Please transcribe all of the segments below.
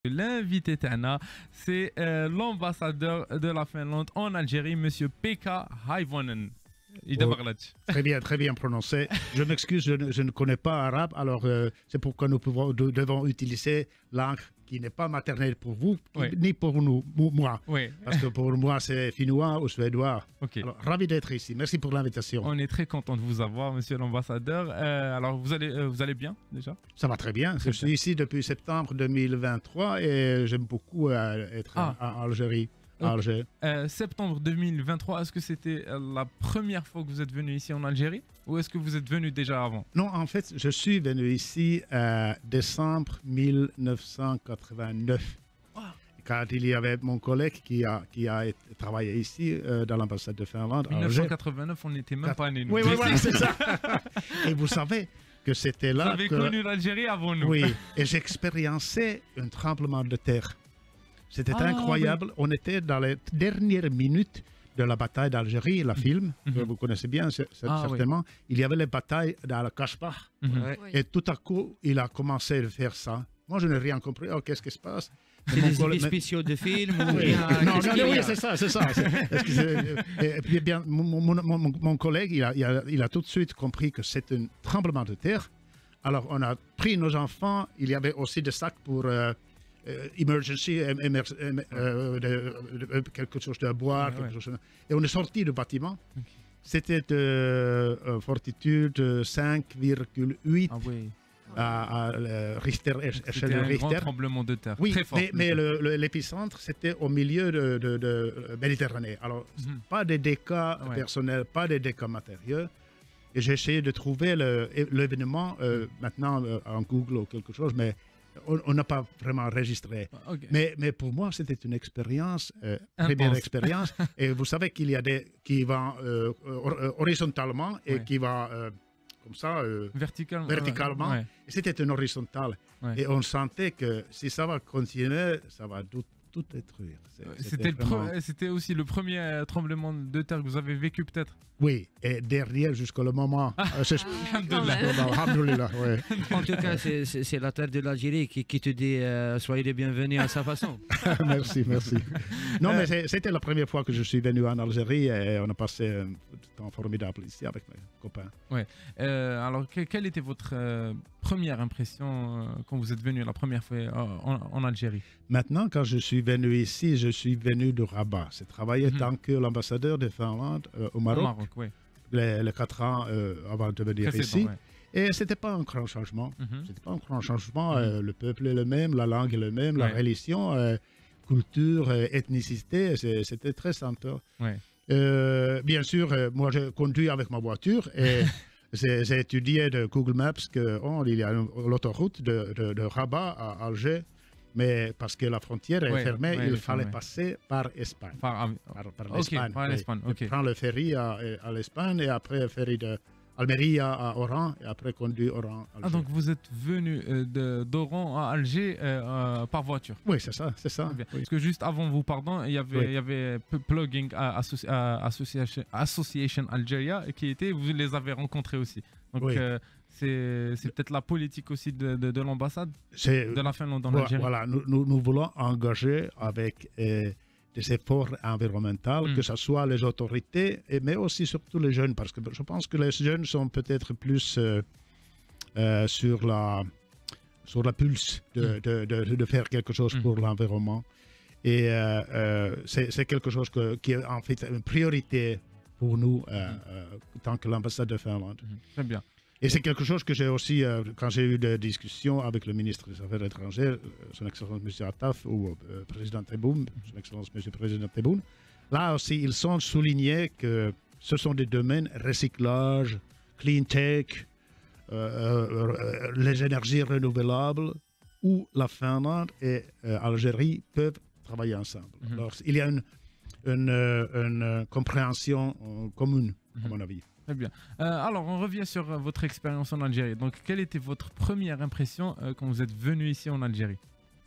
L'invité Tana, c'est l'ambassadeur de la Finlande en Algérie, Monsieur Pekka Haivonen. Oh, très bien prononcé. Je m'excuse, je ne connais pas arabe, alors c'est pourquoi nous devons utiliser langue qui n'est pas maternelle pour vous, ni pour nous, moi. Oui. Parce que pour moi, c'est finnois ou suédois. Okay. Alors, ravi d'être ici. Merci pour l'invitation. On est très content de vous avoir, monsieur l'ambassadeur. Alors, vous allez bien, déjà? Ça va très bien. Je suis ici depuis septembre 2023 et j'aime beaucoup être en Algérie. Okay. Septembre 2023, est-ce que c'était la première fois que vous êtes venu ici en Algérie ou est-ce que vous êtes venu déjà avant? Non, en fait, je suis venu ici décembre 1989. Quand il y avait mon collègue qui a travaillé ici dans l'ambassade de Finlande. 1989, on n'était même pas nés. Oui, voilà, c'est ça. Et vous savez que c'était là. Vous avez connu l'Algérie avant nous. Oui, et j'expériençais un tremblement de terre. C'était incroyable. Oui. On était dans les dernières minutes de la bataille d'Algérie, le film, que vous connaissez bien certainement. Oui. Il y avait les batailles dans le Kashbach. Et tout à coup, il a commencé à faire ça. Moi, je n'ai rien compris. Oh, qu'est-ce qui se passe? C'est des effets spéciaux de film ou bien... Non, oui, c'est ça. Et puis, bien, mon collègue, il a tout de suite compris que c'est un tremblement de terre. Alors, on a pris nos enfants. Il y avait aussi des sacs pour... emergency, quelque chose de boire, et on est sorti du bâtiment. C'était de fortitude 5,8 à Richter, échelle de Richter. C'était un grand tremblement de terre. Oui, très fort, mais l'épicentre, c'était au milieu de Méditerranée. Alors, pas de dégâts personnels, pas de dégâts matériels. Et j'ai essayé de trouver l'événement maintenant en Google ou quelque chose, mais on n'a pas vraiment enregistré. Mais pour moi, c'était une expérience, très belle expérience. Et vous savez qu'il y a des qui vont horizontalement et qui vont comme ça, verticalement. Et c'était une horizontale. Et on sentait que si ça va continuer, ça va tout détruire. C'était aussi le premier tremblement de terre que vous avez vécu peut-être? Oui, et derrière jusqu'au moment. Alhamdoulilah. En tout cas, c'est la terre de l'Algérie qui te dit soyez les bienvenus à sa façon. Merci. Non, mais c'était la première fois que je suis venu en Algérie et on a passé un temps formidable ici avec mes copains. Ouais. Alors, quelle était votre première impression quand vous êtes venu la première fois en Algérie? Maintenant, quand je suis venu ici, je suis venu de Rabat. J'ai travaillé tant que l'ambassadeur de Finlande au Maroc. Les 4 ans avant de venir ici. Et ce n'était pas un grand changement. Le peuple est le même, la langue est le même, la religion, culture, ethnicité, c'était très sympa. Bien sûr, moi, je conduis avec ma voiture et j'ai étudié de Google Maps qu'il y a l'autoroute de Rabat à Alger. Mais parce que la frontière est fermée, il fallait passer par Espagne. Par l'Espagne. Prendre le ferry à l'Espagne et après le ferry d'Almerie à Oran et après conduire Oran à Alger. Donc vous êtes venu d'Oran à Alger par voiture? Oui, c'est ça. Parce que juste avant vous, il y avait Plugging Association Algeria vous les avez rencontrés aussi. Donc c'est peut-être la politique aussi de l'ambassade de la Finlande en Algérie. Voilà, nous voulons engager avec des efforts environnementaux, que ce soit les autorités, mais aussi surtout les jeunes, parce que je pense que les jeunes sont peut-être plus sur la pulse de faire quelque chose pour l'environnement. Et c'est quelque chose qui est en fait une priorité pour nous, tant que l'ambassade de Finlande. Très bien. Et c'est quelque chose que j'ai aussi, quand j'ai eu des discussions avec le ministre des Affaires étrangères, son Excellence M. Attaf ou Président Tebboune, son Excellence M. Président Tebboune, là aussi, ils ont souligné que ce sont des domaines recyclage, clean tech, les énergies renouvelables, où la Finlande et l'Algérie peuvent travailler ensemble. Alors, il y a une compréhension commune, à mon avis. Très bien. Alors, on revient sur votre expérience en Algérie. Donc, quelle était votre première impression quand vous êtes venu ici en Algérie?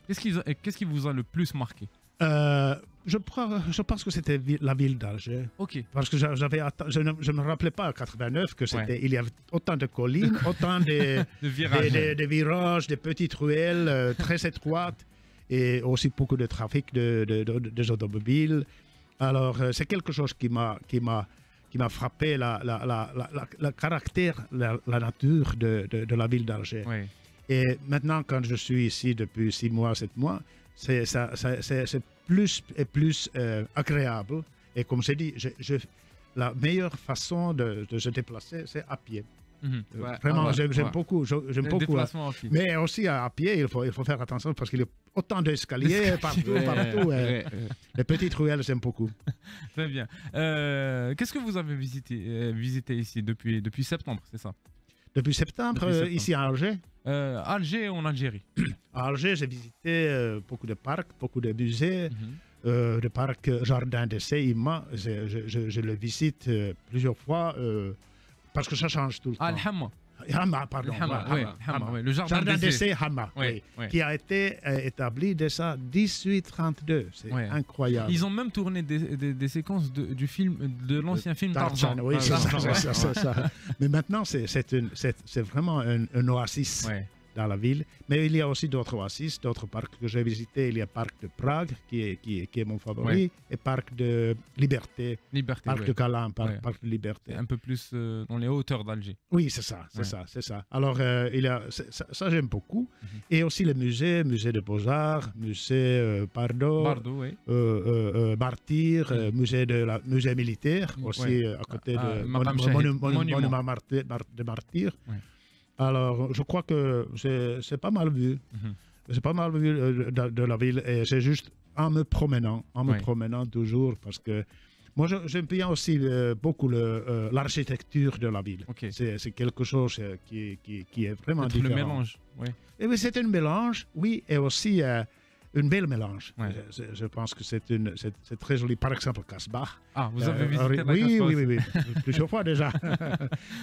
Qu'est-ce qui vous a le plus marqué? Je pense que c'était la ville d'Alger. Parce que je ne me rappelais pas en 89 que il y avait autant de collines, autant de virages, des petites ruelles très étroites. et aussi beaucoup de trafic des automobiles. Alors, c'est quelque chose qui m'a frappé, le caractère, la nature de la ville d'Alger. Oui. Et maintenant, quand je suis ici depuis 6 mois, 7 mois, c'est plus et plus agréable. Et comme j'ai dit, la meilleure façon de se déplacer, c'est à pied. Vraiment, j'aime beaucoup. Mais aussi à pied, il faut faire attention parce qu'il y a autant d'escaliers partout. Les petites ruelles, j'aime beaucoup. Très bien. Qu'est-ce que vous avez visité ici depuis septembre, c'est ça? Depuis septembre, ici à Alger. Alger en Algérie. À Alger, j'ai visité beaucoup de parcs, beaucoup de musées. Le parc Jardin d'essai, IMA, je le visite plusieurs fois parce que ça change tout le temps. Al-Hamma. Hamma, pardon. Le Jardin d'essai Hamma, qui a été établi déjà 1832. C'est incroyable. Ils ont même tourné des séquences du film, de l'ancien film Tarzan. Oui, c'est ça. Mais maintenant, c'est vraiment un oasis. Dans la ville, mais il y a aussi d'autres oasis, d'autres parcs que j'ai visités. Il y a le parc de Prague qui est mon favori, et parc de Liberté, parc de Calan, parc de Liberté. Un peu plus dans les hauteurs d'Alger. Oui, c'est ça. Alors, ça j'aime beaucoup. Et aussi les musée de Beaux-Arts, musée Bardo, Martyr, musée militaire, aussi à côté de monument de Martyr. Alors, je crois que c'est pas mal vu. C'est pas mal vu de la ville. Et c'est juste en me promenant toujours, parce que moi, j'aime bien aussi beaucoup l'architecture de la ville. C'est quelque chose qui est vraiment différent. Le mélange, Et oui, c'est un mélange, oui, et aussi une belle mélange. Je pense que c'est très joli. Par exemple, Casbah. Ah, vous avez visité la Casbah? Oui. Plusieurs fois déjà.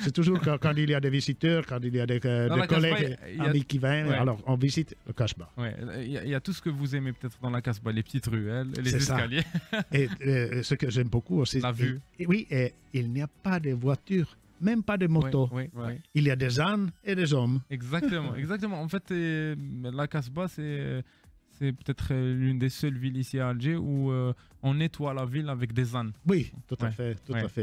C'est toujours quand il y a des visiteurs, quand il y a des collègues, amis qui viennent, alors on visite le Casbah. Il y a tout ce que vous aimez peut-être dans la Casbah, les petites ruelles, les escaliers. Et ce que j'aime beaucoup aussi, la vue. Et il n'y a pas de voitures. Même pas de moto. Il y a des ânes et des hommes. Exactement. En fait, la Casbah, c'est peut-être l'une des seules villes ici à Alger où on nettoie la ville avec des ânes. Oui, tout à fait.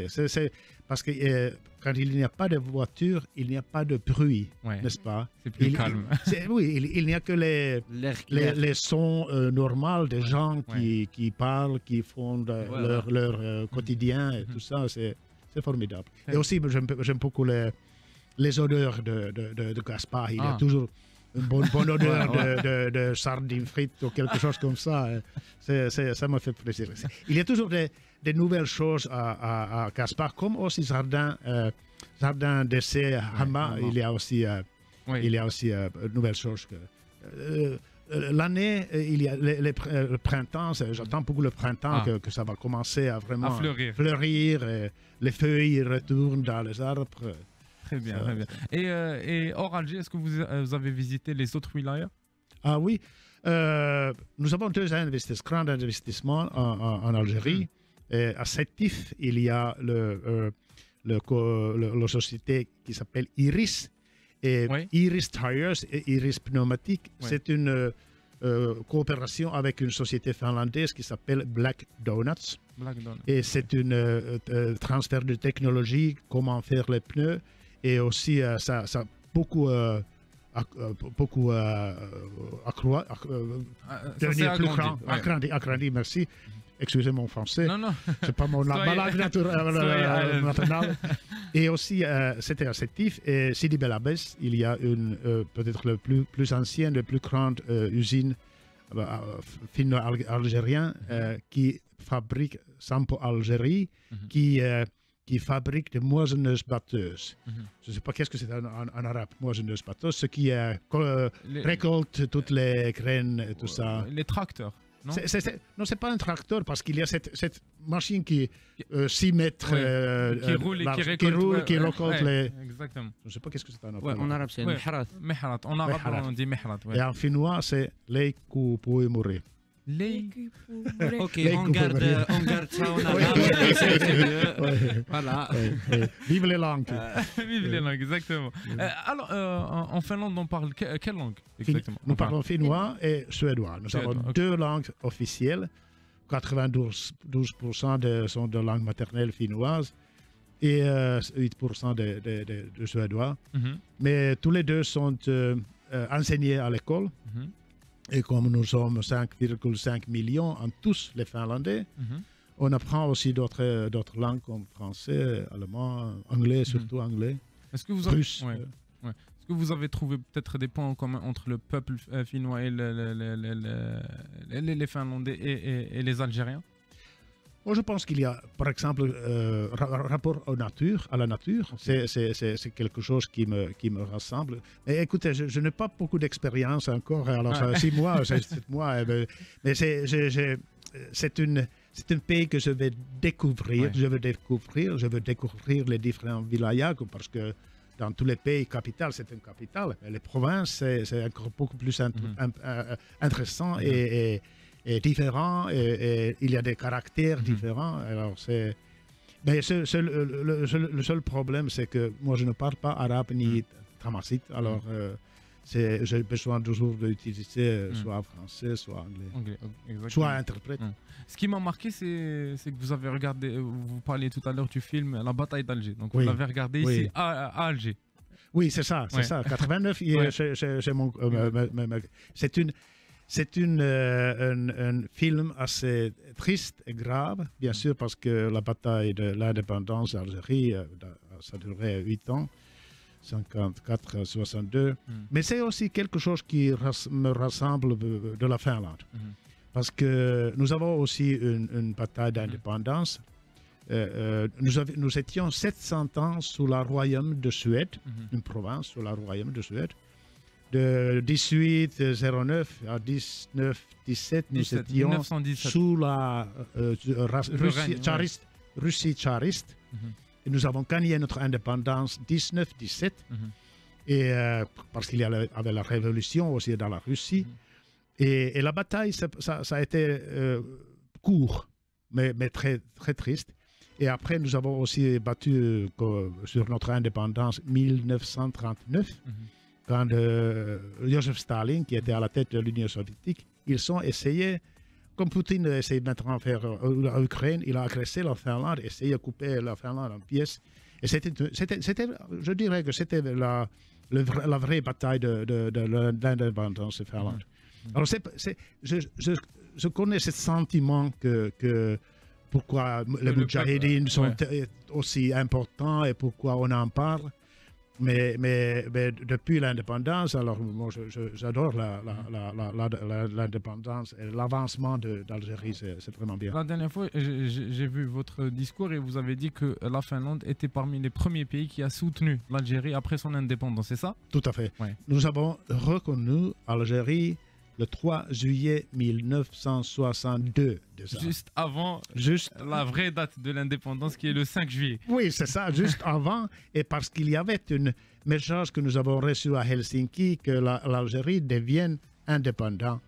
C'est parce que quand il n'y a pas de voiture, il n'y a pas de bruit, n'est-ce pas? C'est plus calme. Il n'y a que les sons normaux des gens qui parlent, qui font leur quotidien et tout ça. C'est formidable. Et aussi, j'aime beaucoup les odeurs de Casbah. Il y a toujours une bonne odeur de sardines frites ou quelque chose comme ça. Ça me fait plaisir. Il y a toujours des nouvelles choses à Casbah, comme aussi Jardin d'essai Hamma. Il y a aussi de nouvelles choses. L'année, il y a le printemps. J'attends beaucoup le printemps que ça va commencer à vraiment fleurir. Les feuilles retournent dans les arbres. Très bien. Et hors Alger, est-ce que vous avez visité les autres wilayas? Ah oui, nous avons deux grands investissements en Algérie. Et à Sétif, il y a la société qui s'appelle Iris. Et Iris Tires et Iris Pneumatique, c'est une coopération avec une société finlandaise qui s'appelle Black Donuts. Et c'est un transfert de technologie, comment faire les pneus. Et aussi, ça a beaucoup devenir plus grand, agrandi, merci. Excusez mon français. Non. C'est pas mon malade naturelle. Et aussi, c'était à Sétif et Sidi Bel Abbès, il y a peut-être la plus ancienne, la plus grande usine finno-algérienne qui fabrique Sampo Algérie, qui fabrique des moissonneuses-batteuses. Je ne sais pas qu'est-ce que c'est en arabe, moissonneuse-batteuse, ce qui récolte toutes les graines et tout ça. Les tracteurs. Non, c'est pas un tracteur parce qu'il y a cette machine qui 6 mètres qui roule et qui récolte les. Exactement. Je ne sais pas qu'est-ce que c'est en arabe. En arabe, c'est mehrat. En arabe, on dit mehrat. Et en finnois, c'est les coupoimuri. Ok, on garde ça, on a c'est mieux. Voilà. Vive les langues. Vive les langues, exactement. Alors, en Finlande, on parle quelle langue exactement? Nous parlons finnois et suédois. Nous avons deux langues officielles. 92% sont de langue maternelle finnoise et 8% de suédois. Mais tous les deux sont enseignés à l'école. Et comme nous sommes 5,5 millions en tous les Finlandais, on apprend aussi d'autres langues comme français, allemand, anglais, surtout anglais, russe. Est-ce que vous avez trouvé peut-être des points en commun entre le peuple finnois et les Finlandais et les Algériens? Moi, je pense qu'il y a, par exemple, rapport à la nature. C'est quelque chose qui me rassemble. Et écoutez, je n'ai pas beaucoup d'expérience encore. Alors, 6 mois, 7 mois. Mais c'est un pays que je vais découvrir. Je veux découvrir les différents vilayas parce que dans tous les pays capitales, c'est une capitale. Les provinces, c'est encore beaucoup plus intéressant et différent, et il y a des caractères différents. Alors mais le seul problème, c'est que moi, je ne parle pas arabe ni tamazight. Alors, j'ai besoin toujours d'utiliser soit français, soit anglais, soit interprète. Ce qui m'a marqué, c'est que vous avez regardé, vous parliez tout à l'heure du film La bataille d'Alger. Donc, vous l'avez regardé ici à Alger. Oui, c'est ça, c'est ça. 89, c'est un film assez triste et grave, bien sûr, parce que la bataille de l'indépendance d'Algérie, ça durait 8 ans, 54-62. Mais c'est aussi quelque chose qui me rassemble de la Finlande. Parce que nous avons aussi une bataille d'indépendance. Nous étions 700 ans sous le royaume de Suède, une province sous le royaume de Suède. De 1809 à 1917, nous étions 1917. Sous la Russie tsariste. Et nous avons gagné notre indépendance 1917. Et parce qu'il y avait la révolution aussi dans la Russie. Et la bataille, ça a été court, mais très, très triste. Et après, nous avons aussi battu sur notre indépendance 1939. Quand Joseph Staline, qui était à la tête de l'Union soviétique, ils ont essayé, comme Poutine essaie maintenant de faire en Ukraine, il a agressé la Finlande, essayé de couper la Finlande en pièces. Et je dirais que c'était la vraie bataille de l'indépendance de Finlande. Alors, je connais ce sentiment que pourquoi les Moudjahidines sont aussi importants et pourquoi on en parle. Mais depuis l'indépendance, alors moi j'adore l'indépendance et l'avancement d'Algérie, c'est vraiment bien. La dernière fois, j'ai vu votre discours et vous avez dit que la Finlande était parmi les premiers pays qui a soutenu l'Algérie après son indépendance, c'est ça? Tout à fait. Nous avons reconnu l'Algérie le 3 juillet 1962. Juste avant la vraie date de l'indépendance qui est le 5 juillet. Oui, c'est ça, juste avant. Et parce qu'il y avait un message que nous avons reçu à Helsinki que l'Algérie devienne indépendante.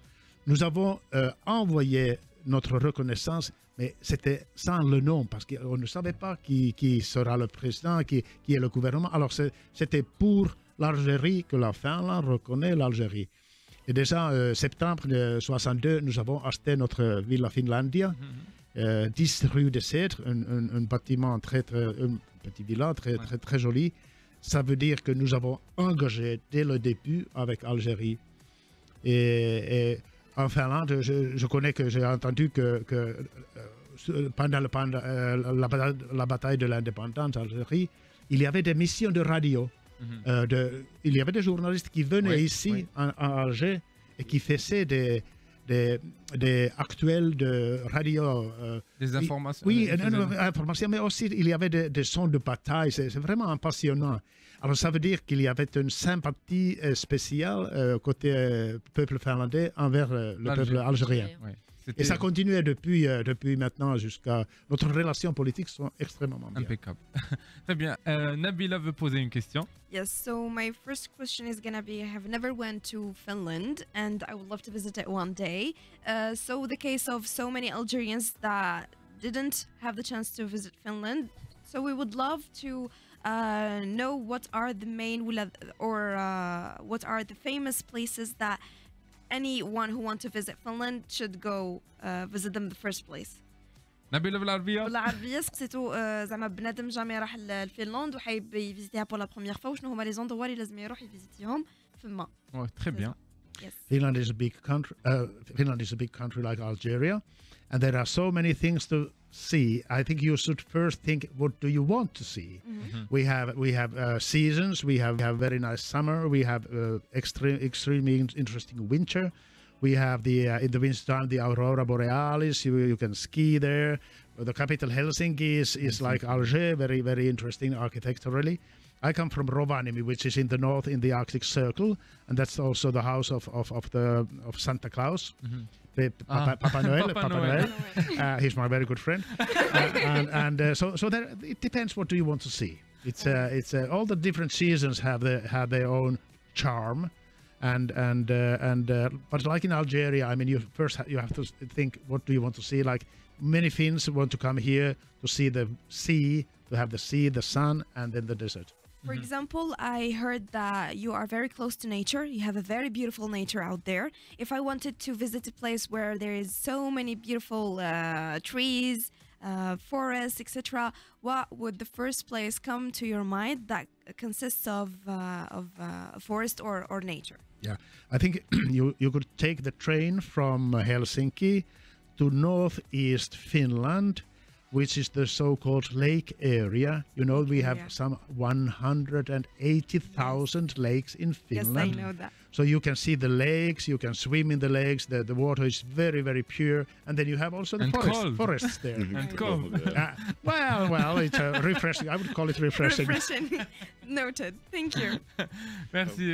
Nous avons envoyé notre reconnaissance, mais c'était sans le nom parce qu'on ne savait pas qui sera le président, qui est le gouvernement. Alors c'était pour l'Algérie que la Finlande reconnaît l'Algérie. Et déjà, septembre 1962, nous avons acheté notre Villa Finlandia, 10 rue des Cèdres, un bâtiment un petit villa très joli. Ça veut dire que nous avons engagé dès le début avec Algérie. Et en Finlande, je connais que j'ai entendu que pendant la bataille de l'indépendance d'Algérie, il y avait des missions de radio. Il y avait des journalistes qui venaient ici à Alger et qui faisaient des actuels de radio. Des informations. Oui, informations, mais aussi il y avait des sons de bataille. C'est vraiment passionnant. Alors ça veut dire qu'il y avait une sympathie spéciale côté peuple finlandais envers le peuple algérien. Et ça continuait depuis maintenant jusqu'à... Notre relation politique sont extrêmement bien. Impeccable. Très bien. Nabila veut poser une question. Yes, so my first question is gonna be, I have never went to Finland and I would love to visit it one day. So the case of so many Algerians that didn't have the chance to visit Finland, so we would love to know what are the main what are the famous places that anyone who wants to visit Finland should go visit them in the first place. نبيلة بالعربية؟ بالعربية سقسيتو زعما بنادم جامي راح لفنلند وحايب يفيزيتيها بور لا بروميير فوا وشنو هما لي زوندوا اللي لازم يروح يفيزيتيهم فما. Très bien. Yes. Finland is a big country. Finland is a big country like Algeria, and there are so many things to see. I think you should first think, what do you want to see? We have seasons. We have very nice summer. We have extremely interesting winter. We have in the winter time the Aurora Borealis. You can ski there. The capital Helsinki is like Alger, very very interesting architecturally. I come from Rovaniemi, which is in the north in the Arctic Circle, and that's also the house of Santa Claus. Papa Noel. He's my very good friend, so there, it depends what do you want to see. It's all the different seasons have their own charm, but like in Algeria, I mean, you have to think, what do you want to see? Like many Finns want to come here to see the sea, to have the sea, the sun, and then the desert. For example, I heard that you are very close to nature. You have a very beautiful nature out there. If I wanted to visit a place where there is so many beautiful trees, forests, etc., what would the first place come to your mind that consists of forest or nature? Yeah, I think you could take the train from Helsinki to northeast Finland, which is the so-called lake area. You know, we have some 180,000 lakes in Finland. Yes, I know that. So you can see the lakes, you can swim in the lakes, the water is very, very pure. And then you have also the forests there. And cold. Well, it's refreshing. I would call it refreshing. Refreshing. Noted. Thank you. Merci.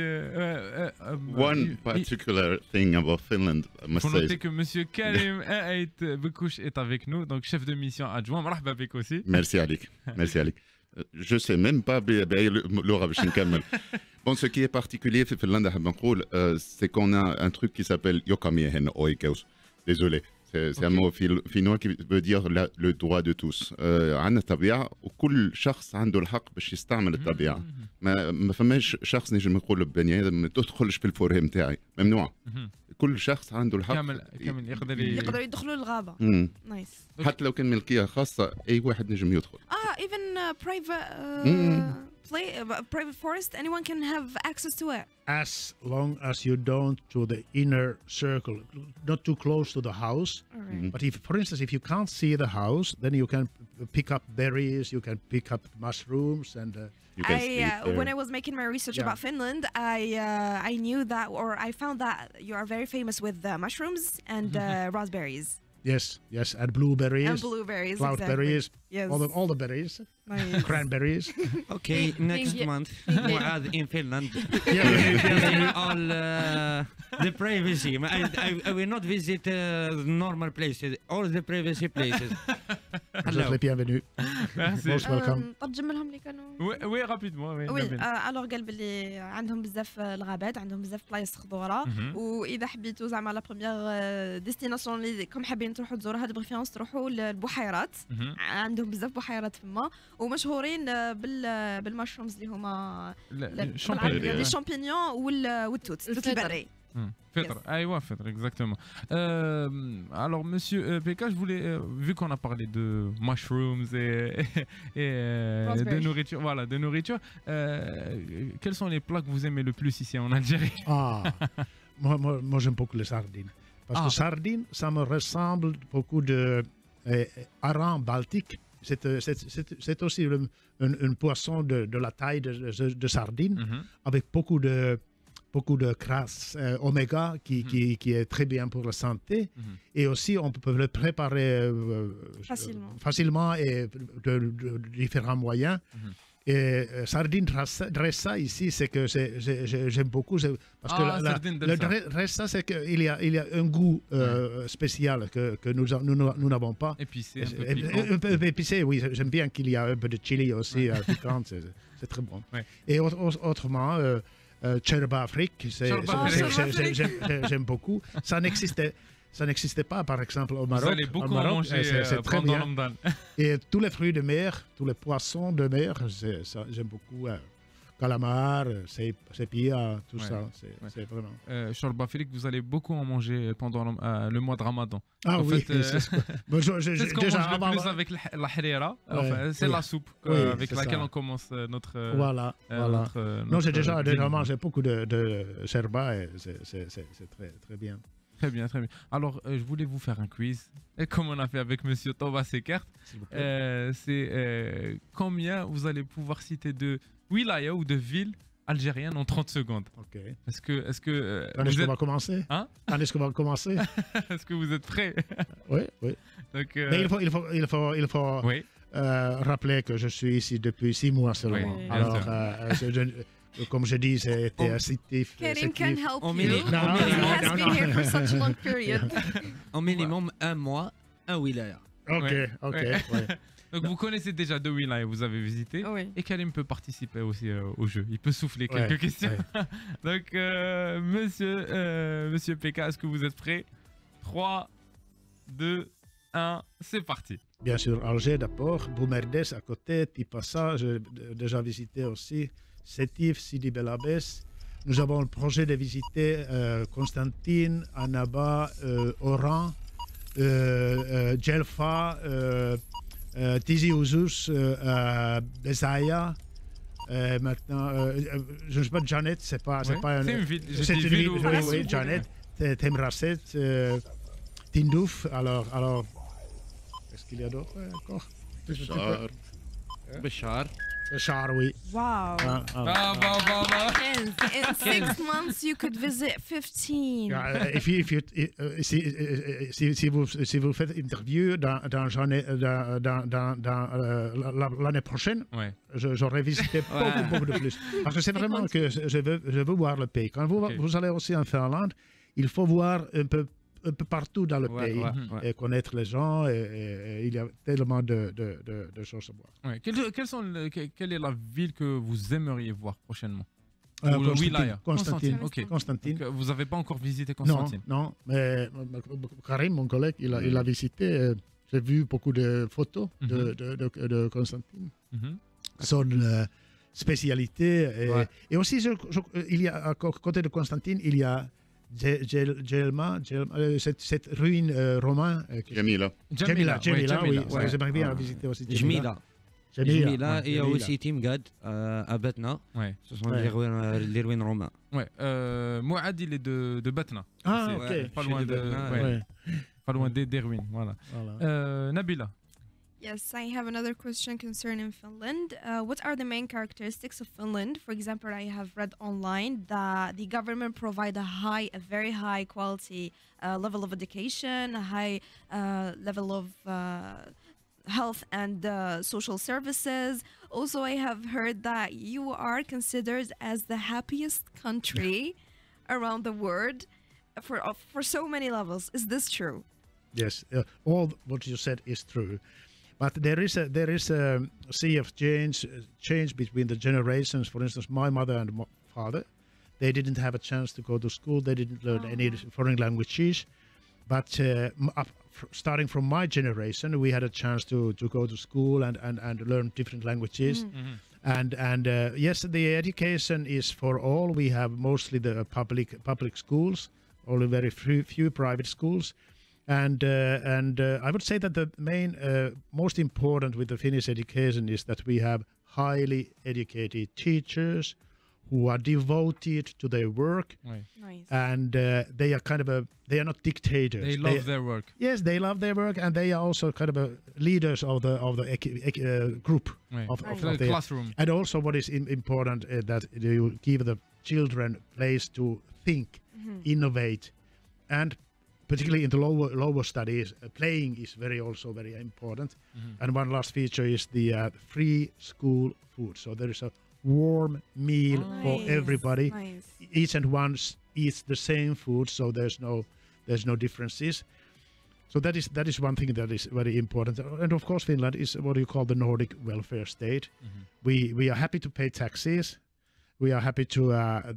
One particular thing about Finland, I must Faut say. noter que Monsieur Karim Ait Bekouch est avec nous, donc chef de mission adjoint. مرحبا بك aussi. Merci عليك. Merci عليك. Je sais même pas Laura باش نكمل. Bon, ce qui est particulier في فنلندا حاب نقول c'est qu'on a un truc qui s'appelle Jokamiehen oikeus. Désolé. C'est un mot finnois qui veut dire le droit de tous. عندنا طبيعة وكل شخص عنده الحق باش يستعمل الطبيعة. ما فماش شخص نجم يقول لبني آدم ما تدخلش في الفوريه نتاعي، ممنوع. كل شخص عنده الحق كامل يقدروا يدخلوا للغابة. نايس. حتى لو كان ملكية خاصة أي واحد نجم يدخل. Even private forest, anyone can have access to it. As long as you don't to the inner circle, not too close to the house. Right. But if, for instance, if you can't see the house, then you can pick up berries, you can pick up mushrooms, and when I was making my research about Finland, I knew that, or I found that you are very famous with mushrooms and raspberries. Yes, and blueberries. And blueberries, cloudberries. Exactly. Yes. All the berries. Nice. Cranberries. Okay, next month, Muad in Finland. All the privacy. I will not visit normal places. All the privacy places. Vous êtes les bienvenus. Merci. Most welcome. ترجم لهم اللي كانوا. Oui, rapidement. وي الوغ قال باللي عندهم بزاف الغابات، عندهم بزاف بلايص خضوره، واذا حبيتوا زعما لا بروميير ديستيناسيون اللي كم حابين تروحوا تزوروها دو بريفيرونس تروحوا للبحيرات. عندهم بزاف بحيرات فما ومشهورين بالمشرومز اللي هما لي شامبينيون والتوت البري. Fèdre, Fèdre, exactement. Alors, monsieur PK, je voulais, vu qu'on a parlé de mushrooms et de nourriture, quels sont les plats que vous aimez le plus ici en Algérie? Moi j'aime beaucoup les sardines. Parce que sardines, ça me ressemble beaucoup de hareng baltique. C'est aussi un poisson de la taille de sardine, avec beaucoup de crasse oméga qui est très bien pour la santé. Et aussi, on peut le préparer facilement et de différents moyens. Et sardine dressa ici, c'est que j'aime beaucoup. Parce que le dressa, c'est qu'il y a un goût spécial que nous n'avons pas. Épicé, un peu épicé, oui. J'aime bien qu'il y a un peu de chili aussi piquant. C'est très bon. Ouais. Et autrement, Cherba Afrique, j'aime beaucoup. Ça n'existait pas, par exemple, au Maroc. Vous allez beaucoup manger pendant Ramadan. Et tous les fruits de mer, tous les poissons de mer, j'aime beaucoup. Calamar, sépia, tout ça, c'est vraiment... Chorba Afrique, vous allez beaucoup en manger pendant le mois de Ramadan. Ah oui, c'est ce qu'on mange le plus avec la harira. C'est la soupe avec laquelle on commence notre... Voilà. Non, j'ai déjà mangé beaucoup de cherba et c'est très, très bien. Très bien, très bien. Alors, je voulais vous faire un quiz, comme on a fait avec Monsieur Tova Sekert. C'est combien vous allez pouvoir citer de wilaya ou de villes algériennes en 30 secondes. Ok. Est-ce que quand est-ce qu'on va commencer? Hein? Quand est-ce qu'on va commencer? Est-ce que vous êtes prêts? Oui. Donc, mais il faut rappeler que je suis ici depuis 6 mois seulement. Oui, alors, comme je dis, c'était assez... Karim can help you. Minimum, he has been here for such a long period. Au minimum 1 mois, un wilaya. Ok. Donc vous connaissez déjà 2 wilayas, vous avez visité. Et Karim peut participer aussi au jeu. Il peut souffler quelques questions. Donc, monsieur PK, est-ce que vous êtes prêt? 3, 2, 1, c'est parti. Bien sûr, Alger d'abord, Boumerdès à côté, Tipassa, j'ai déjà visité aussi. Sétif, Sidi Bel Abbès. Nous avons le projet de visiter Constantine, Annaba, Oran, Djelfa, Tizi Ouzous, Besaïa. Maintenant, je ne sais pas, Janet, c'est pas une ville. C'est une ville, oui, Janet, Temrasset, Tindouf. Alors, qu'est-ce qu'il y a d'autre encore? Béchar. Béchar, oui. Wow. In 6 months, you could visit 15. Si vous faites interview dans l'année prochaine, j'aurais visité beaucoup de plus. Parce que c'est vraiment que je veux voir le pays. Quand vous allez aussi en Finlande, il faut voir un peu partout dans le pays et connaître les gens et il y a tellement de choses à voir. Quelle est la ville que vous aimeriez voir prochainement? Constantine. Donc, vous n'avez pas encore visité Constantine? Non, mais Karim, mon collègue, il a visité. J'ai vu beaucoup de photos de Constantine. Son spécialité. Et aussi, il y a, à côté de Constantine, il y a Djelma, cette ruine romaine. Jamila, oui. J'aimerais bien visiter aussi Jamila, et il y a aussi Timgad à Batna. Ce sont les ruines romaines. Mouad, il est de Batna. Ah, ok. Pas loin des ruines. Voilà. Nabila. Yes, I have another question concerning Finland. What are the main characteristics of Finland? For example, I have read online that the government provide a very high quality level of education, a high level of health and social services. Also, I have heard that you are considered as the happiest country around the world for so many levels. Is this true? Yes, all what you said is true. But there is a sea of change between the generations. For instance, my mother and my father, they didn't have a chance to go to school. They didn't learn any foreign languages. But starting from my generation, we had a chance to go to school and learn different languages. And yes, the education is for all. We have mostly the public schools, only very few private schools. And I would say that the main, most important with the Finnish education is that we have highly educated teachers who are devoted to their work. Nice. And they are they are not dictators. They love their work. Yes, they love their work, and they are also kind of leaders of the group of the classroom. And also, what is important is that you give the children place to think, innovate, and particularly in the lower studies, playing is also very important. And one last feature is the free school food. So there is a warm meal for everybody. Each and one eats the same food, so there's no differences. So that is one thing that is very important. And of course, Finland is what you call the Nordic welfare state. We are happy to pay taxes. We are happy to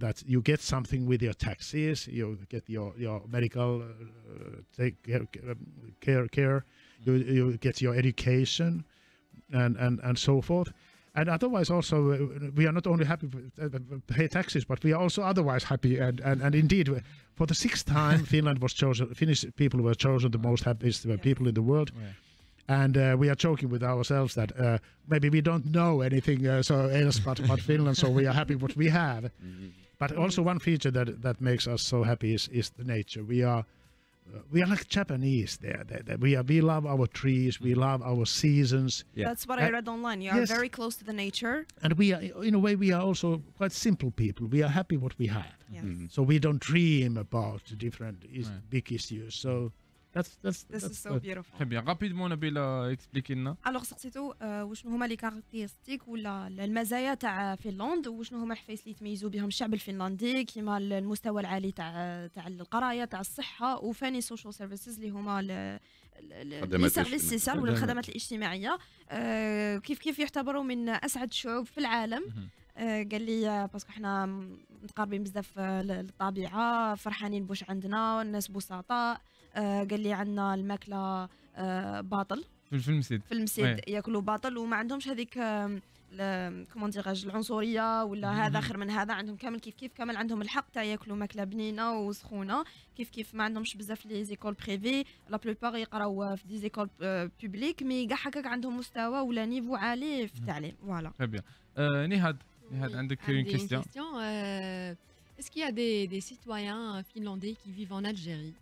that you get something with your taxes. You get your medical care. You get your education, and so forth. And otherwise, also we are not only happy to pay taxes, but we are also otherwise happy. And indeed, for the 6th time, Finland was chosen. Finnish people were chosen the most happiest people in the world. Yeah. And we are joking with ourselves that maybe we don't know anything else but Finland, so we are happy what we have. But also one feature that makes us so happy is the nature. We are like Japanese there. We love our trees, we love our seasons. Yeah. That's what I read online. You are very close to the nature. And we are, in a way, we are also quite simple people. We are happy what we have. Yes. So we don't dream about different big issues. So This is so beautiful. Très bien. Rapidement, Nabila, expliquez-nous. Alors سقسيتو وشنو هما لي كاركتيرستيك ولا المزايا تاع فنلند وشنو هما الحفايس اللي يتميزوا بهم الشعب الفنلندي كيما المستوى العالي تاع القرايه تاع الصحه وفاني سوشيال سيرفيسز اللي هما لي سيرفيس سوسيال ولا الخدمات الاجتماعيه كيف يعتبروا من اسعد الشعوب في العالم. قال لي باسكو حنا متقاربين بزاف للطبيعه فرحانين بوش عندنا الناس بسطاء. قال لي عندنا الماكله باطل في المسيد ياكلوا باطل وما عندهمش هذيك كومون ديغاج العنصريه ولا هذا خير من هذا. عندهم كامل كيف كامل عندهم الحق تاع ياكلوا ماكله بنينه وسخونه كيف ما عندهمش بزاف لي زيكول بريفي لا بلوبار يقراو في دي زيكول بوبليك مي كاع هكاك عندهم مستوى ولا نيفو عالي في التعليم. فوالا. Très bien. نهاد عندك une question. Est-ce qu'il y a des citoyens finlandais qui vivent en Algérie?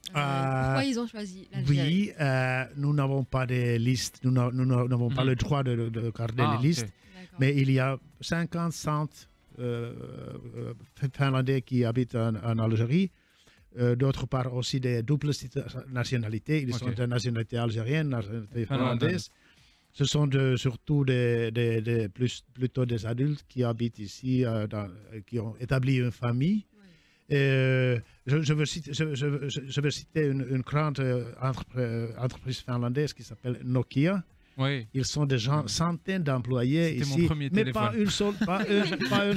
Pourquoi ils ont choisi l'Algérie? Oui, nous n'avons pas de liste, nous n'avons pas le droit de garder les listes, mais il y a 50 centres finlandais qui habitent en Algérie. D'autre part aussi des doubles nationalités, ils sont de nationalité algérienne, nationalité finlandaise. Ce sont surtout plutôt des adultes qui habitent ici, qui ont établi une famille. Je veux citer une grande entreprise finlandaise qui s'appelle Nokia. Oui. Ils sont des centaines d'employés ici, mais pas une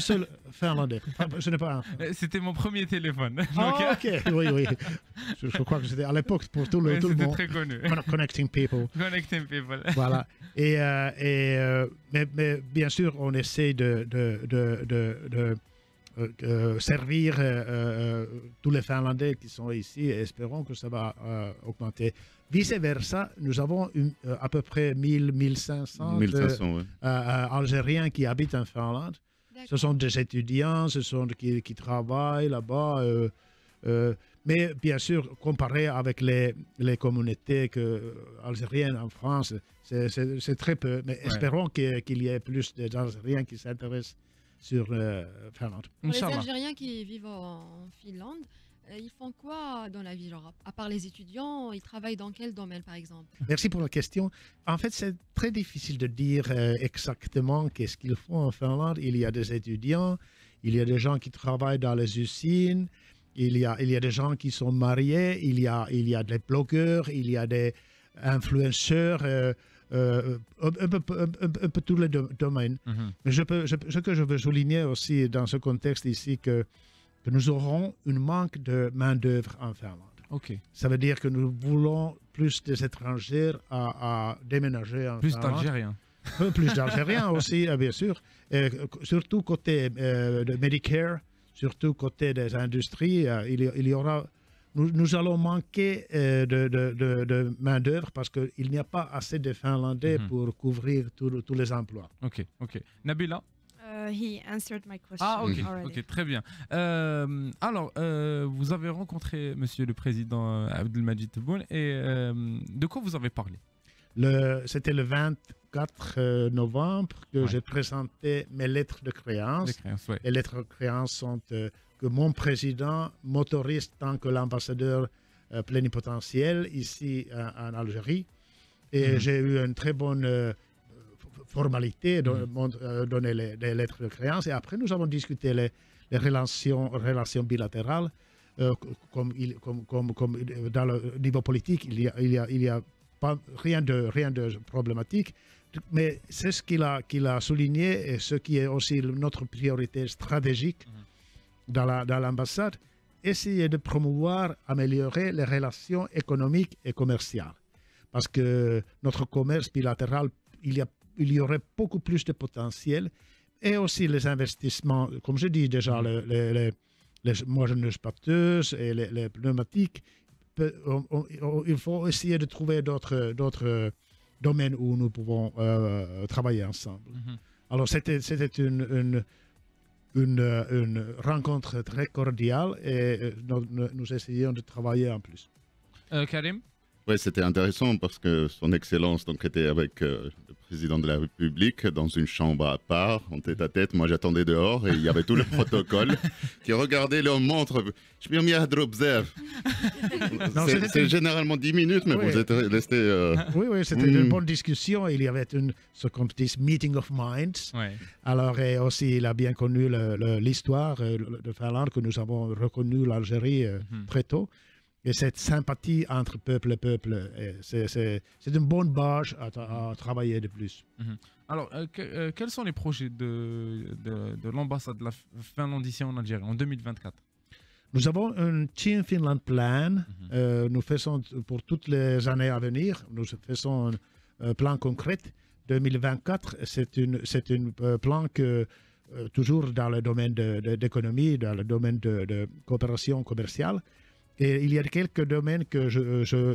seule finlandais. Ce n'est pas un. C'était mon premier téléphone. Ah, ok, oui. Je crois que c'était à l'époque pour tout le monde. C'était très connu. Connecting people. Voilà. Mais bien sûr, on essaie de servir tous les Finlandais qui sont ici et espérons que ça va augmenter. Vice-versa, nous avons à peu près 1500 Algériens qui habitent en Finlande. Ce sont des étudiants, ce sont qui travaillent là-bas. Mais bien sûr, comparé avec les communautés algériennes en France, c'est très peu. Mais espérons qu'il y ait plus d'Algériens qui s'intéressent sur Finlande. Pour les Algériens qui vivent en Finlande, ils font quoi dans la vie, genre, à part les étudiants, ils travaillent dans quel domaine par exemple? Merci pour la question. En fait, c'est très difficile de dire exactement qu'est-ce qu'ils font en Finlande. Il y a des étudiants, il y a des gens qui travaillent dans les usines, il y a des gens qui sont mariés, il y a des blogueurs, il y a des influenceurs, un peu tous les domaines. Ce que je veux souligner aussi dans ce contexte ici, que nous aurons un manque de main-d'œuvre en Finlande. Ça veut dire que nous voulons plus des étrangers à déménager en Finlande. D'Algériens. Plus d'Algériens aussi, bien sûr. Surtout côté de Medicare, surtout côté des industries, il y aura. Nous allons manquer de main-d'œuvre parce qu'il n'y a pas assez de Finlandais pour couvrir tous les emplois. Ok. Nabila? He answered my question. Ok, très bien. Alors, vous avez rencontré Monsieur le Président Abdelmadjid Tebboune et de quoi vous avez parlé? C'était le 24 novembre que j'ai présenté mes lettres de créance. Les lettres de créance sont que mon président m'autorise tant que l'ambassadeur plénipotentiel ici en Algérie. Et j'ai eu une très bonne formalité, donner les lettres de créance. Et après, nous avons discuté les relations bilatérales. Comme dans le niveau politique, il y a pas, rien de problématique. Mais c'est ce qu'il a souligné et ce qui est aussi notre priorité stratégique dans l'ambassade, essayer de promouvoir, améliorer les relations économiques et commerciales. Parce que notre commerce bilatéral, il y aurait beaucoup plus de potentiel. Et aussi les investissements, comme je dis déjà, les moissonneuses batteuses et les pneumatiques. Il faut essayer de trouver d'autres domaines où nous pouvons travailler ensemble. Alors c'était une rencontre très cordiale et nous essayons de travailler en plus. Karim? Oui, c'était intéressant parce que son Excellence donc, était avec le président de la République dans une chambre à part, en tête-à-tête. Moi, j'attendais dehors et il y avait tout le protocole qui regardait leur montre. Je me suis mis c'est généralement 10 minutes, mais vous êtes resté... Oui, c'était une bonne discussion. Il y avait ce qu'on dit meeting of minds. Ouais. Alors, et aussi, il a bien connu l'histoire de Finlande, que nous avons reconnu l'Algérie très tôt. Et cette sympathie entre peuple et peuple, c'est une bonne base à travailler de plus. Alors, quels sont les projets de l'ambassade de la Finlande ici en Algérie en 2024? Nous avons un Team Finland Plan. Nous faisons pour toutes les années à venir, nous faisons un plan concret. 2024, c'est un plan que, toujours dans le domaine d'économie, dans le domaine de coopération commerciale. Et il y a quelques domaines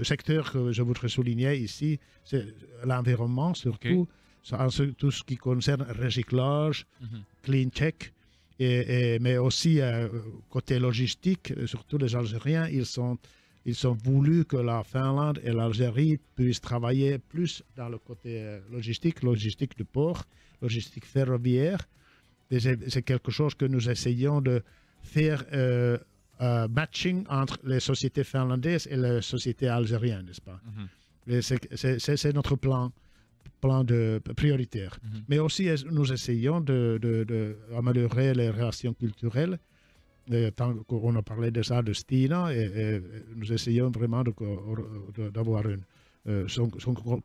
secteurs que je voudrais souligner ici, c'est l'environnement surtout, tout ce qui concerne recyclage, clean check, mais aussi côté logistique, surtout les Algériens, ils ont voulu que la Finlande et l'Algérie puissent travailler plus dans le côté logistique de port, logistique ferroviaire. Et c'est quelque chose que nous essayons de faire matching entre les sociétés finlandaises et les sociétés algériennes, n'est-ce pas? C'est notre plan prioritaire. Mais aussi, nous essayons d'améliorer les relations culturelles. Tant qu'on a parlé de ça, de Stina, et nous essayons vraiment d'avoir son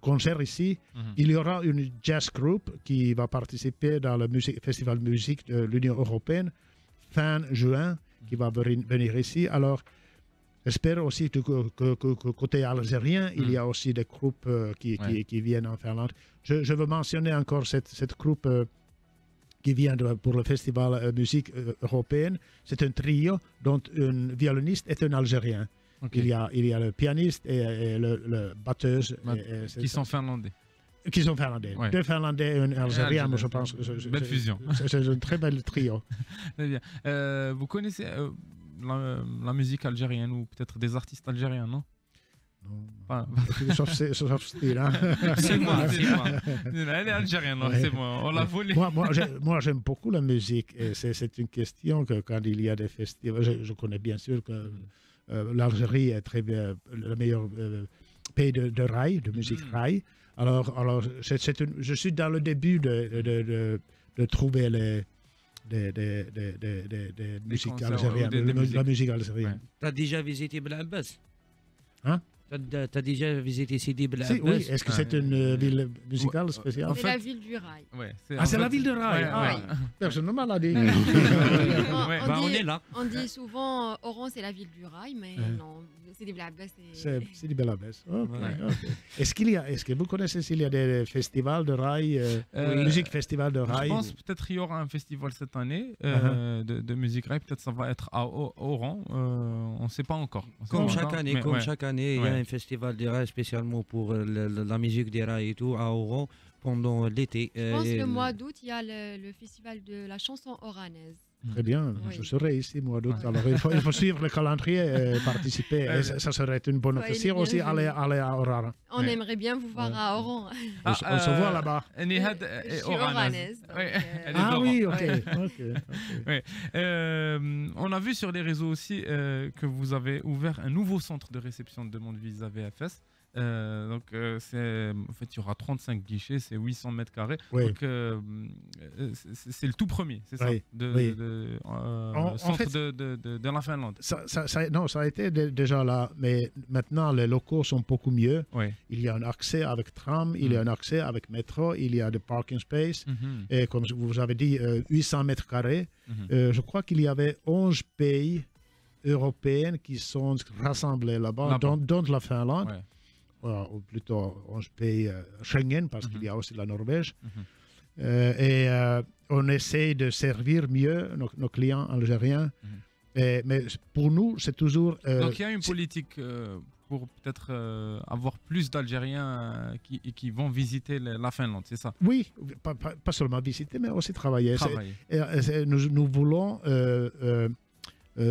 concert ici. Il y aura une jazz group qui va participer dans le festival de musique de l'Union européenne fin juin, qui va venir ici. Alors, j'espère aussi que côté algérien, il y a aussi des groupes qui viennent en Finlande. Je veux mentionner encore cette groupe qui vient pour le festival musique européenne. C'est un trio dont un violoniste est un Algérien. Il y a le pianiste et le batteuse. Qui sont finlandais. Qui sont finlandais. Ouais. 2 Finlandais et un Algérien, moi je pense. Belle fusion. C'est un très bel trio. Très bien. Vous connaissez la musique algérienne ou peut-être des artistes algériens, non? Non. Sauf style. Hein. C'est moi. Elle est algérienne, c'est moi. On l'a volée. Moi j'aime beaucoup la musique. Et c'est une question que quand il y a des festivals, je connais bien sûr que l'Algérie est très bien, le meilleur pays de rail, de musique rail. Alors je suis dans le début de trouver des musiques algériennes, la musique algérienne. Tu as déjà visité Blabbas? Hein? Tu as déjà visité Sidi Blabbas? Oui, est-ce que c'est une ville musicale spéciale? C'est la ville du rail. C'est la ville de rail. Personne ne m'a l'a dit. On est là. On dit souvent Oran, c'est la ville du rail, mais non, Sidi Blabbas, c'est Sidi Blabbas. Est-ce que vous connaissez s'il y a des festivals de rail, musique festival de rail? Je pense peut-être qu'il y aura un festival cette année de musique rail. Peut-être ça va être à Oran. On ne sait pas encore. Comme chaque année, il y a un festival de rail spécialement pour la musique des rails et tout à Oran pendant l'été. Je pense que le mois d'août, il y a le festival de la chanson oranaise. Très bien, je serai ici mois d'août. Alors il faut suivre le calendrier et participer. Et ça serait une bonne occasion aussi aller à Oran. On aimerait bien vous voir à Oran. On se voit là-bas. Je suis oranaise. Ah oui, ok. On a vu sur les réseaux aussi que vous avez ouvert un nouveau centre de réception de demande visa VFS. En fait, il y aura 35 guichets, c'est 800 mètres carrés. Oui. Donc, c'est le tout premier, c'est ça, centre de la Finlande. Non, ça a été déjà là, mais maintenant les locaux sont beaucoup mieux. Oui. Il y a un accès avec tram, il y a un accès avec métro, il y a des parking space. Et comme vous avez dit, 800 mètres carrés. Je crois qu'il y avait 11 pays européens qui sont rassemblés là-bas, dont la Finlande. Ouais. Ou plutôt 11 pays Schengen, parce qu'il y a aussi la Norvège. On essaie de servir mieux nos clients algériens. Mais pour nous, c'est toujours... Donc il y a une politique pour peut-être avoir plus d'Algériens qui vont visiter la Finlande, c'est ça? Oui, pas seulement visiter, mais aussi travailler. Nous voulons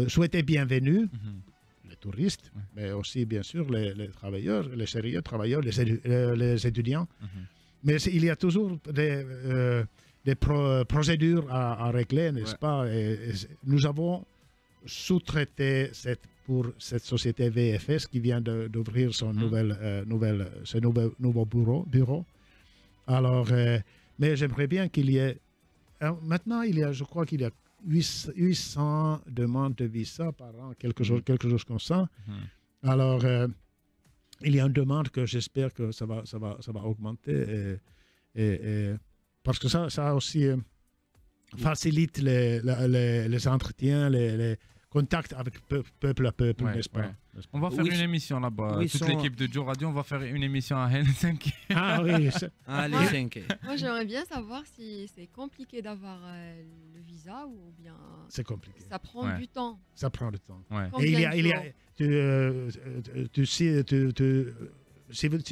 souhaiter bienvenue les touristes, mais aussi bien sûr les travailleurs, les sérieux travailleurs, les étudiants. Mais il y a toujours des procédures à régler, n'est-ce pas? Et nous avons sous-traité pour cette société VFS qui vient d'ouvrir son nouveau bureau. Alors, mais j'aimerais bien qu'il y ait... Maintenant, je crois qu'il y a 800 demandes de visa par an, quelque chose comme ça. Alors, il y a une demande que j'espère que ça va augmenter. Parce que ça aussi facilite les entretiens, les contacts avec peuple à peuple, n'est-ce pas? On va faire une émission là-bas. Toute l'équipe de Joe Radio, on va faire une émission à Helsinki. Ah oui. Helsinki. Moi, j'aimerais bien savoir si c'est compliqué d'avoir le visa ou bien... C'est compliqué. Ça prend du temps. Ça prend du temps. Et si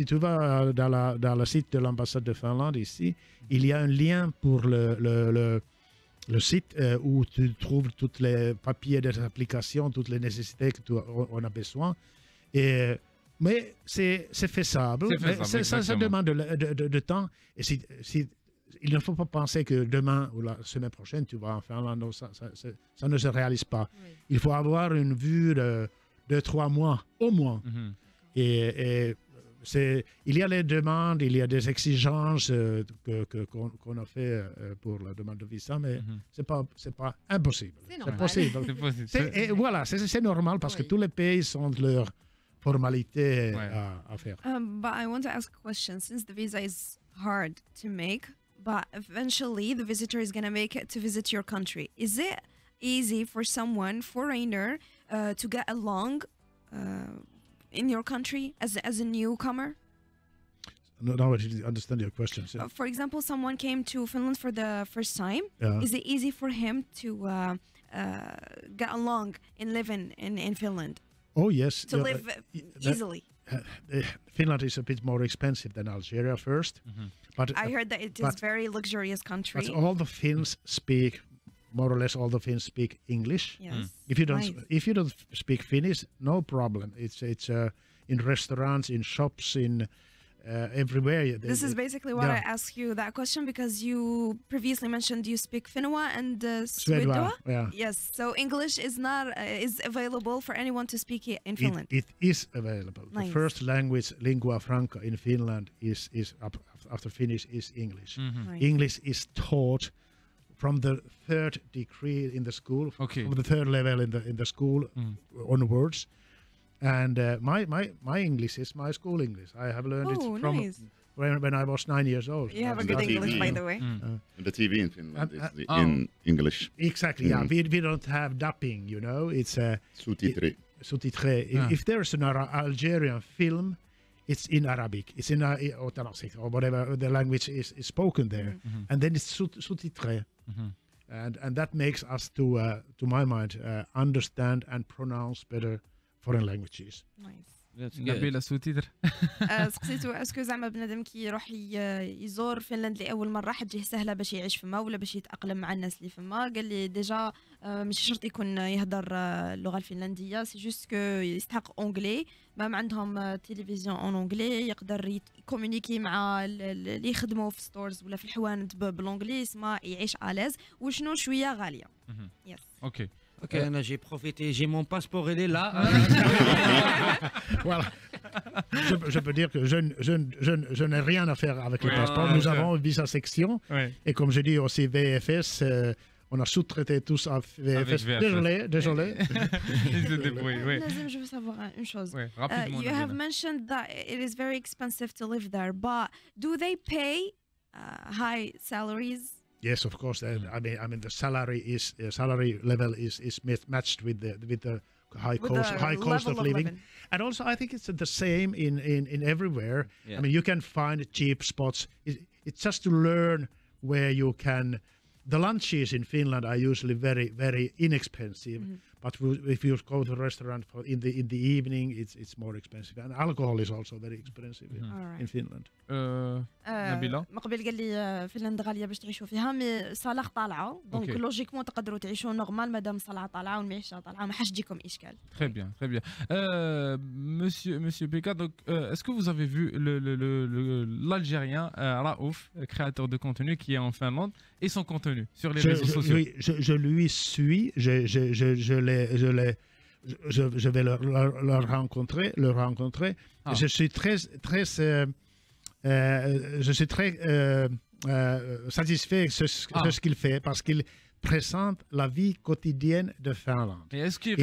tu vas dans le site de l'ambassade de Finlande ici, il y a un lien pour le site où tu trouves tous les papiers des applications, toutes les nécessités qu'on a besoin. Mais c'est faisable. Ça demande de temps. Et il ne faut pas penser que demain ou la semaine prochaine, tu vas en Finlande. Ça ne se réalise pas. Oui. Il faut avoir une vue de 2-3 mois au moins. Il y a les demandes, il y a des exigences qu'on a fait pour la demande de visa, mais c'est pas impossible. C'est possible. Et voilà, c'est normal parce que tous les pays ont leurs formalités à faire. But I want to ask a question. Since the visa is hard to make, but eventually the visitor is going to make it to visit your country. Is it easy for someone, foreigner, to get along in your country as a newcomer? No, I didn't understand your question. For example, someone came to Finland for the first time. Is it easy for him to get along and live in Finland? Oh, yes. To live easily. Finland is a bit more expensive than Algeria first. But I heard that it is a very luxurious country. But all the Finns speak... More or less, all the Finns speak English. Yes. If you don't speak Finnish, no problem. It's in restaurants, in shops, in everywhere. This is basically why I asked you that question, because you previously mentioned you speak Finnoa and Swedwa. Yeah. Yes. So English is not is available for anyone to speak it in Finland. It is available. Nice. The first language, lingua franca, in Finland is after Finnish is English. Nice. English is taught from the third degree in the school, from the third level in the school onwards. And my English is my school English. I have learned it from when I was 9 years old. You have a good English, by the way. The TV in Finland is in English. Exactly, yeah. We don't have dubbing, you know. It's sous-titré. Sous-titré. If there's an Algerian film, it's in Arabic. It's in or whatever the language is spoken there, and then it's sous-titré. And that makes us, to my mind, understand and pronounce better foreign languages. Nice. نبيلة سو تيتر. سقسيتو اسكو زعما بنادم كي يروح يزور فنلند لاول مره حتجيه سهله باش يعيش فما ولا باش يتاقلم مع الناس اللي فما؟ قال لي ديجا مش شرط يكون يهضر اللغه الفنلنديه، سي جوست كو يستحق اونجلي، ما عندهم تلفزيون اون اونجلي، يقدر يكومونيكي مع اللي يخدموا في ستورز ولا في الحوانت بالانجلي، اسمع يعيش اليز وشنو شويه غاليه. يس اوكي Ok, j'ai profité, j'ai mon passeport, il est là. Voilà. Je peux dire que je n'ai rien à faire avec le passeport. Nous avons une visa section. Et comme je dis aussi VFS, on a sous-traité tous à VFS. Désolé. Je veux savoir une chose. You have mentioned that it is very expensive to live there, but do they pay high salaries? Yes, of course. I mean, the salary level is matched with the high cost of living. And also, I think it's the same in everywhere. Yeah. I mean, you can find cheap spots. It's just to learn where you can. The lunches in Finland are usually very inexpensive. But if you go to a restaurant in the evening, it's more expensive. And alcohol is also very expensive in Finland. نبيلة من قبل قال لي فنلندا غاليه باش تعيشوا فيها، مي صالح طالعه دونك لوجيكمون تقدروا تعيشوا نورمال مادام صالح طالعه والمعيشه طالعه، ما حاش تجيكم اشكال. Très bien. Monsieur Beka, donc est-ce que vous avez vu l'Algérien Raouf, créateur de contenu qui est en Finlande, et son contenu sur les réseaux sociaux? Oui, je lui suis. Je vais le rencontrer. Je suis très satisfait de ce qu'il fait parce qu'il présente la vie quotidienne de Finlande. Et est-ce qu'il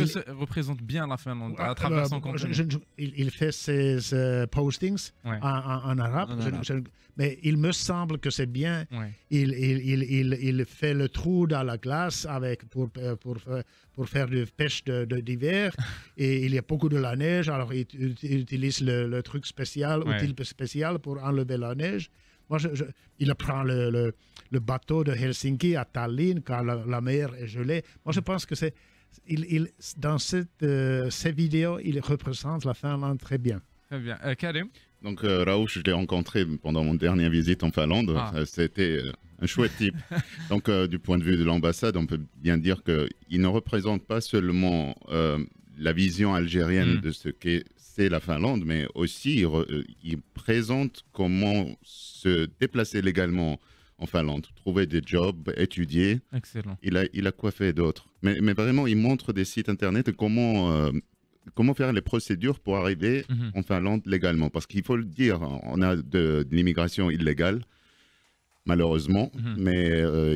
représente bien la Finlande à travers son contenu? Il fait ses postings en arabe, mais il me semble que c'est bien. Il fait le trou dans la glace pour faire de pêche d'hiver et il y a beaucoup de la neige, alors il utilise le truc outil spécial pour enlever la neige. Moi, il prend le bateau de Helsinki à Tallinn quand la mer est gelée. Moi, je pense que dans ces vidéos, il représente la Finlande très bien. Très bien. Karim? Donc, Raouf, je l'ai rencontré pendant mon dernière visite en Finlande. C'était un chouette type. Donc, du point de vue de l'ambassade, on peut bien dire qu'il ne représente pas seulement la vision algérienne de ce c'est la Finlande, mais aussi il présente comment se déplacer légalement en Finlande, trouver des jobs, étudier. Excellent. Il a quoi faire d'autre. Mais vraiment, il montre des sites internet et comment faire les procédures pour arriver en Finlande légalement. Parce qu'il faut le dire, on a de l'immigration illégale, malheureusement, mais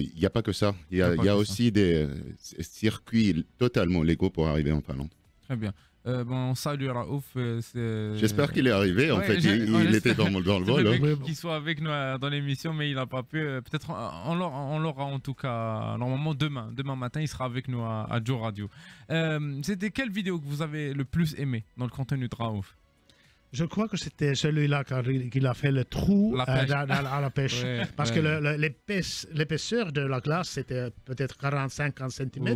il n'y a pas que ça. Il y a aussi des circuits totalement légaux pour arriver en Finlande. Très bien. Bon, salut Raouf. J'espère qu'il est arrivé. En fait, il était dans le vol. Qu'il soit avec nous dans l'émission, mais il n'a pas pu. Peut-être on l'aura en tout cas normalement demain. Demain matin, il sera avec nous à Joe Radio. C'était quelle vidéo que vous avez le plus aimé dans le contenu de Raouf? Je crois que c'était celui-là qu'il a fait le trou à la pêche. Parce que l'épaisseur de la glace, c'était peut-être 40-50 cm.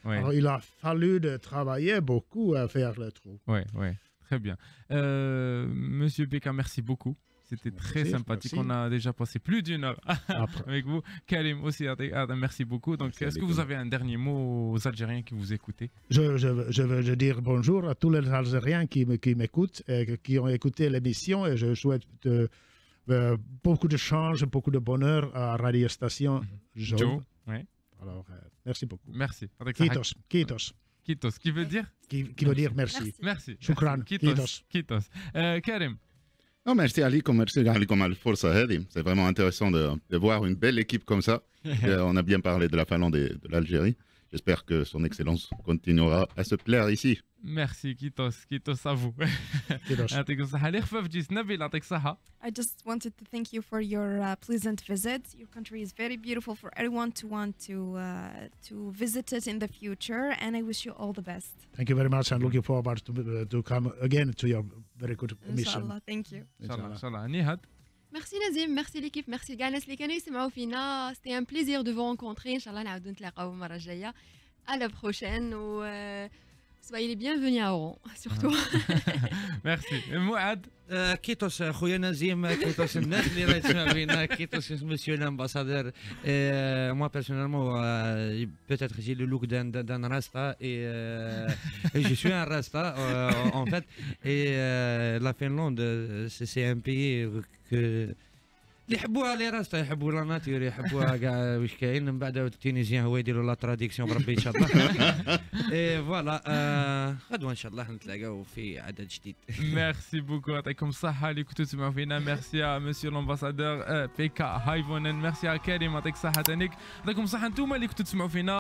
Alors, il a fallu travailler beaucoup à faire le trou. Oui, très bien. Monsieur Beka, merci beaucoup. C'était très sympathique. On a déjà passé plus d'une heure avec vous. Karim aussi, merci beaucoup. Donc, est-ce que vous avez un dernier mot aux Algériens qui vous écoutent? Je veux dire bonjour à tous les Algériens qui m'écoutent, et qui ont écouté l'émission, et je souhaite beaucoup de chance, beaucoup de bonheur à Radio Station Joe. Alors, merci beaucoup. Merci. Kitos. Qui veut dire? Qui veut dire merci. Merci. Shukran. Kitos. Karim? Non, merci Alikom Al-Forsa Hedi. C'est vraiment intéressant de voir une belle équipe comme ça. On a bien parlé de la Finlande et de l'Algérie. J'espère que son excellence continuera à se plaire ici. Merci, Kitos à vous. I just wanted to thank you for your pleasant visit. Your country is very beautiful for everyone to want to visit it in the future, and I wish you all the best. Thank you very much, and looking forward to come again to your very good mission. Inshallah, thank you. Inshallah. Nihad. Merci Nazim, merci l'équipe, merci Ganes les canaux, c'est Maoufina. C'était un plaisir de vous rencontrer. Inch'Allah, نعاودو نتلاقاو المرة الجاية. À la prochaine. soyez les bienvenus à Oran, surtout. Merci. Mouad. كيتوس خويا نزيم كيتوس الناس اللي راهي تسمع فينا كيتوس مسيو l'ambassadeur moi personnellement peut-être j'ai le look d'un rasta et je suis un rasta en fait et la Finlande c'est un pays que اللي يحبوها لي راستا يحبوا لا ناتور يحبوها كاع واش كاين من بعد التونيزيان هو يديروا لا تراديكسيون بربي ان شاء الله اي فوالا غدوه ان شاء الله نتلاقاو في عدد جديد ميرسي بوكو يعطيكم الصحه اللي كنتوا تسمعوا فينا ميرسي يا مسيو لامباسادور بيكا هايفونن ميرسي يا كريم يعطيك الصحه تانيك يعطيكم الصحه انتوما اللي كنتوا تسمعوا فينا